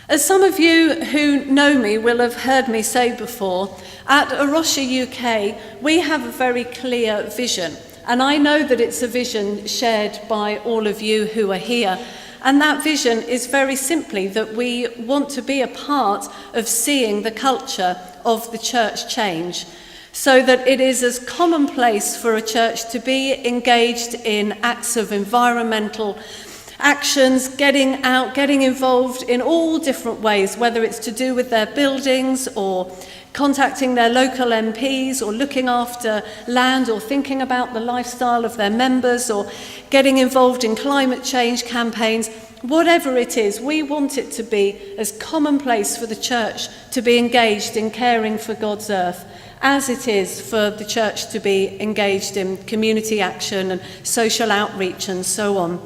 As some of you who know me will have heard me say before, at Rocha UK, we have a very clear vision. And I know that it's a vision shared by all of you who are here. And that vision is very simply that we want to be a part of seeing the culture of the church change, so that it is as commonplace for a church to be engaged in acts of environmental actions, getting out, getting involved in all different ways, whether it's to do with their buildings or contacting their local MPs or looking after land or thinking about the lifestyle of their members or getting involved in climate change campaigns. Whatever it is, we want it to be as commonplace for the church to be engaged in caring for God's earth as it is for the church to be engaged in community action and social outreach and so on.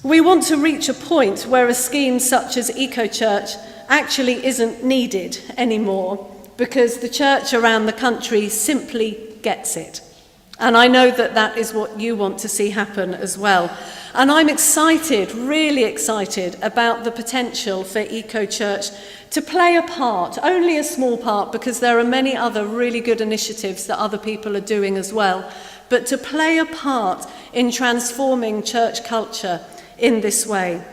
We want to reach a point where a scheme such as Eco-Church actually isn't needed anymore because the church around the country simply gets it. And I know that that is what you want to see happen as well. And I'm excited, really excited about the potential for Eco-Church to play a part, only a small part, because there are many other really good initiatives that other people are doing as well, but to play a part in transforming church culture in this way.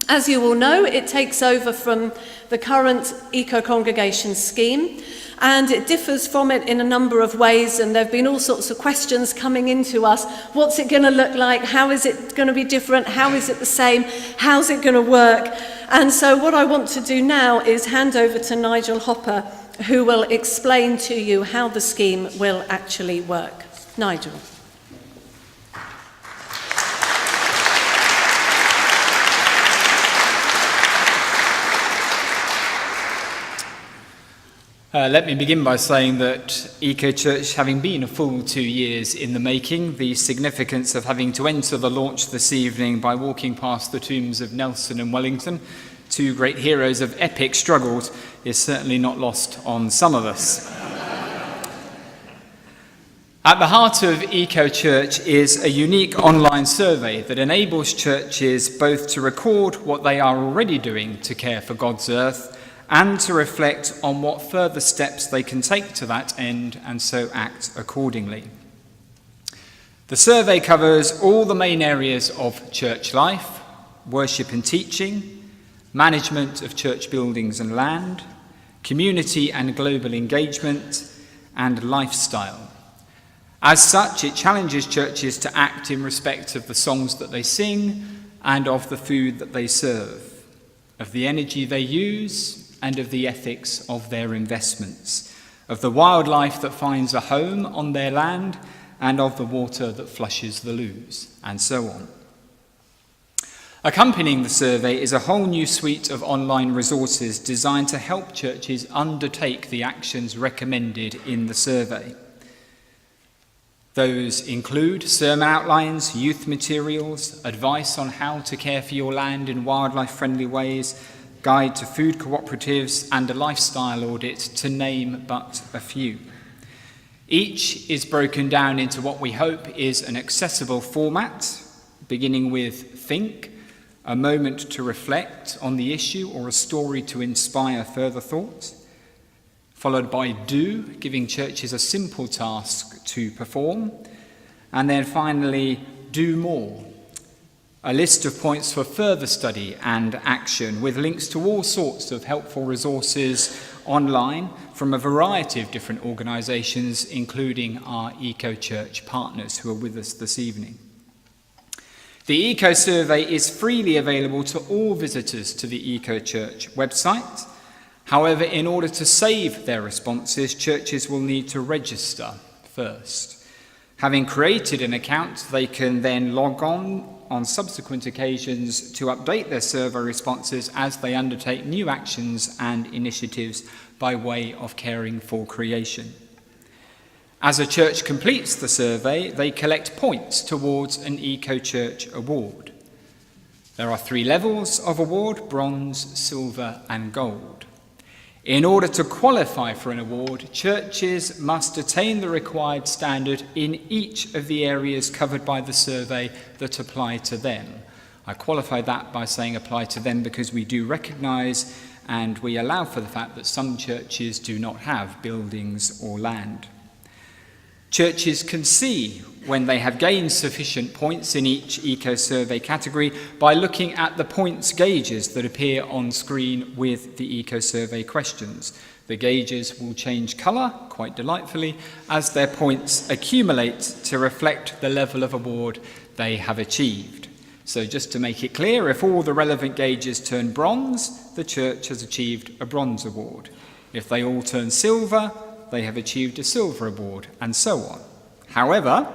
As you all know, it takes over from the current eco-congregation scheme, and it differs from it in a number of ways, and there have been all sorts of questions coming into us. What's it going to look like? How is it going to be different? How is it the same? How's it going to work? And so what I want to do now is hand over to Nigel Hopper, who will explain to you how the scheme will actually work. Nigel. Let me begin by saying that Eco-Church, having been a full 2 years in the making, the significance of having to enter the launch this evening by walking past the tombs of Nelson and Wellington, two great heroes of epic struggles, is certainly not lost on some of us. At the heart of Eco-Church is a unique online survey that enables churches both to record what they are already doing to care for God's earth and to reflect on what further steps they can take to that end and so act accordingly. The survey covers all the main areas of church life: worship and teaching, management of church buildings and land, community and global engagement, and lifestyle. As such, it challenges churches to act in respect of the songs that they sing and of the food that they serve, of the energy they use, and of the ethics of their investments, of the wildlife that finds a home on their land, and of the water that flushes the loos, and so on. Accompanying the survey is a whole new suite of online resources designed to help churches undertake the actions recommended in the survey. Those include sermon outlines, youth materials, advice on how to care for your land in wildlife-friendly ways, guide to food cooperatives, and a lifestyle audit, to name but a few. Each is broken down into what we hope is an accessible format, beginning with Think, a moment to reflect on the issue or a story to inspire further thought, followed by Do, giving churches a simple task to perform, and then finally Do More, a list of points for further study and action with links to all sorts of helpful resources online from a variety of different organisations, including our Eco-Church partners who are with us this evening. The Eco-Survey is freely available to all visitors to the Eco-Church website. However, in order to save their responses, churches will need to register first. Having created an account, they can then log on subsequent occasions to update their survey responses as they undertake new actions and initiatives by way of caring for creation. As a church completes the survey, they collect points towards an Eco-Church award. There are 3 levels of award: bronze, silver, and gold. In order to qualify for an award, churches must attain the required standard in each of the areas covered by the survey that apply to them. I qualify that by saying apply to them because we do recognise and we allow for the fact that some churches do not have buildings or land. Churches can see when they have gained sufficient points in each eco-survey category by looking at the points gauges that appear on screen with the eco-survey questions. The gauges will change colour, quite delightfully, as their points accumulate to reflect the level of award they have achieved. So just to make it clear, if all the relevant gauges turn bronze, the church has achieved a bronze award. If they all turn silver, they have achieved a silver award, and so on. However,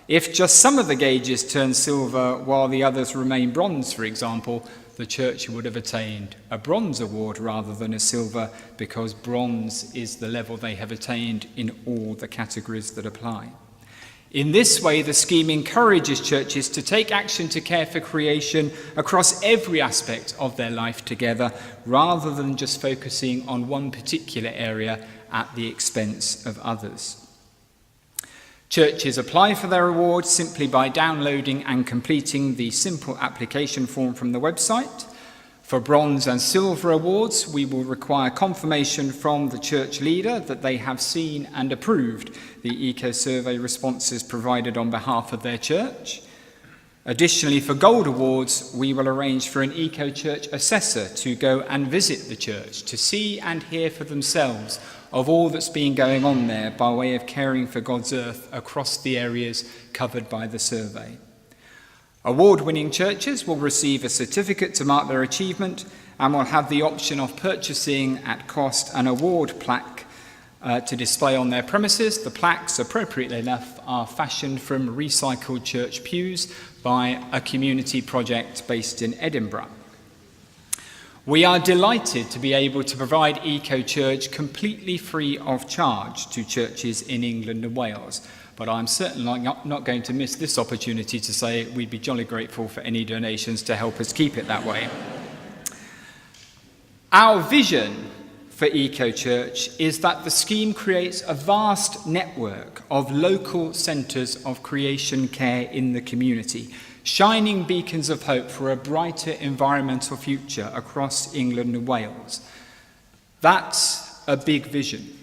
if just some of the gauges turn silver while the others remain bronze, for example, the church would have attained a bronze award rather than a silver, because bronze is the level they have attained in all the categories that apply. In this way, the scheme encourages churches to take action to care for creation across every aspect of their life together, rather than just focusing on one particular area at the expense of others. Churches apply for their awards simply by downloading and completing the simple application form from the website. For bronze and silver awards, we will require confirmation from the church leader that they have seen and approved the eco-survey responses provided on behalf of their church. Additionally, for gold awards, we will arrange for an eco-church assessor to go and visit the church to see and hear for themselves of all that's been going on there by way of caring for God's earth across the areas covered by the survey. Award-winning churches will receive a certificate to mark their achievement and will have the option of purchasing at cost an award plaque to display on their premises. The plaques, appropriately enough, are fashioned from recycled church pews by a community project based in Edinburgh. We are delighted to be able to provide Eco-Church completely free of charge to churches in England and Wales, but I'm certainly not going to miss this opportunity to say we'd be jolly grateful for any donations to help us keep it that way. Our vision for Eco-Church is that the scheme creates a vast network of local centres of creation care in the community, shining beacons of hope for a brighter environmental future across England and Wales. That's a big vision,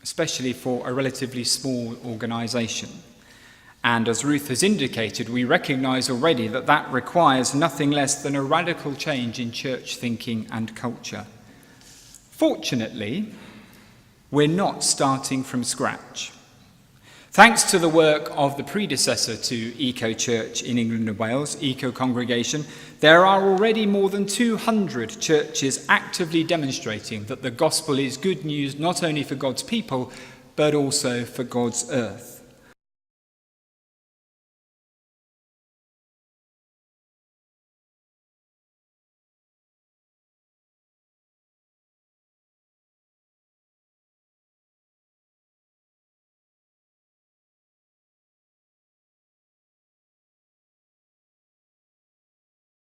especially for a relatively small organisation. And as Ruth has indicated, we recognise already that that requires nothing less than a radical change in church thinking and culture. Fortunately, we're not starting from scratch. Thanks to the work of the predecessor to Eco-Church in England and Wales, Eco-Congregation, there are already more than 200 churches actively demonstrating that the gospel is good news not only for God's people, but also for God's earth.